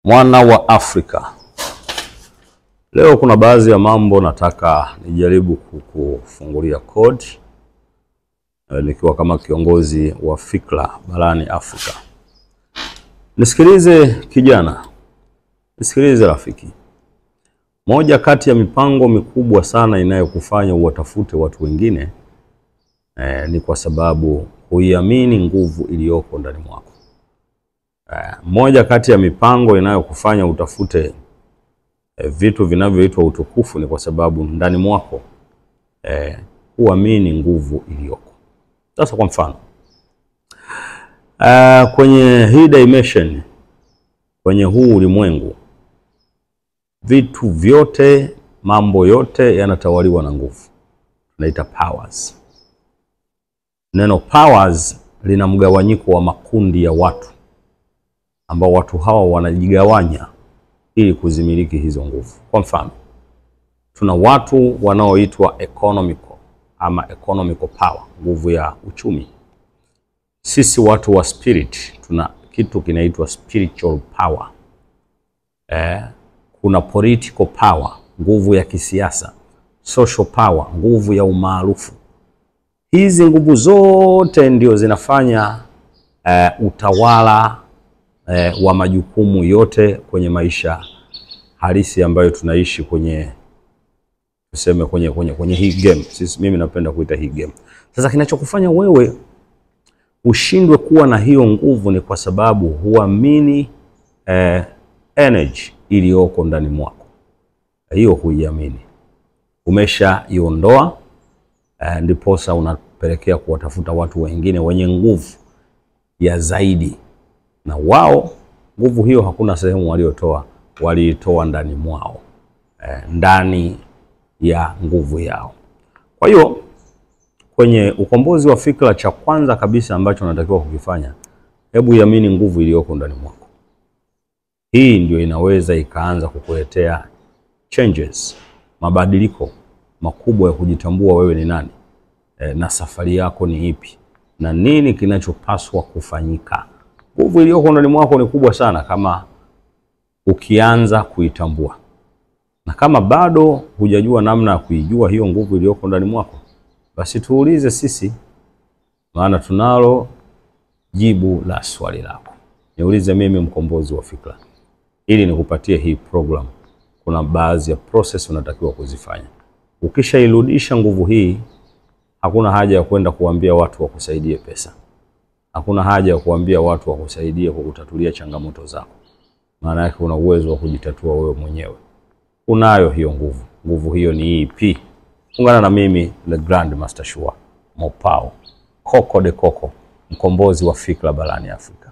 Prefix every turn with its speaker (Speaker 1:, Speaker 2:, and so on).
Speaker 1: Mwana wa Afrika. Leo kuna baadhi ya mambo nataka nijaribu kukufungulia code nikiwa kama kiongozi wa fikra barani Afrika. Nisikilize kijana, nisikilize rafiki. Moja kati ya mipango mikubwa sana inayokufanya uwatafute watu wengine ni kwa sababu huiamini nguvu iliyoko ndani mwako. Moja kati ya mipango inayokufanya utafute vitu vinavyoitwa utukufu ni kwa sababu ndani mwako huamini nguvu iliyoko. Sasa kwa mfano, kwenye hii dimension, kwenye huu ulimwengu, vitu vyote, mambo yote yanatawaliwa na nguvu. Tunaita powers. Neno powers lina mgawanyiko wa makundi ya watu ambao watu hawa wanajigawanya ili kuzimiliki hizo nguvu. Kwa mfano, tuna watu wanaoitwa economical power, nguvu ya uchumi. Sisi watu wa spirit tuna kitu kinaitwa spiritual power. Kuna political power, nguvu ya kisiasa, social power, nguvu ya umaarufu. Hizi nguvu zote ndio zinafanya utawala wa majukumu yote kwenye maisha halisi ambayo tunaishi kwenye, tuseme kwenye hii game. Mimi napenda kuita hii game. Sasa kinachokufanya wewe ushindwe kuwa na hiyo nguvu ni kwa sababu huamini energy iliyoko ndani mwako. Hiyo huiamini. Umeshaiondoa, ndiposa unapelekea kuwatafuta watu wengine wenye nguvu ya zaidi. Na wao nguvu hiyo hakuna sehemu waliotoa, waliitoa ndani mwao, ndani ya nguvu yao. Kwa hiyo kwenye ukombozi wa fikra, cha kwanza kabisa ambacho unatakiwa kukifanya, hebu iamini nguvu iliyoko ndani mwako. Hii ndio inaweza ikaanza kukuletea changes, mabadiliko makubwa ya kujitambua wewe ni nani, na safari yako ni ipi, na nini kinachopaswa kufanyika. Nguvu iliyoko ndani mwako ni kubwa sana kama ukianza kuitambua. Na kama bado hujajua namna ya kuijua hiyo nguvu iliyoko ndani mwako, basi tuulize sisi, maana tunalo jibu la swali lako. Niulize mimi, mkombozi wa fikra, ili nikupatie hii program. Kuna baadhi ya process unatakiwa kuzifanya. Ukishairudisha nguvu hii, hakuna haja ya kwenda kuambia watu wakusaidie pesa. Hakuna haja ya kuambia watu wakusaidie kukutatulia changamoto zako. Maana yake una uwezo wa kujitatua wewe mwenyewe. Unayo hiyo nguvu. Nguvu hiyo ni ipi? Ungana na mimi, Le Grand Master Shua Mopao, Coco de Coco, mkombozi wa fikra barani Afrika.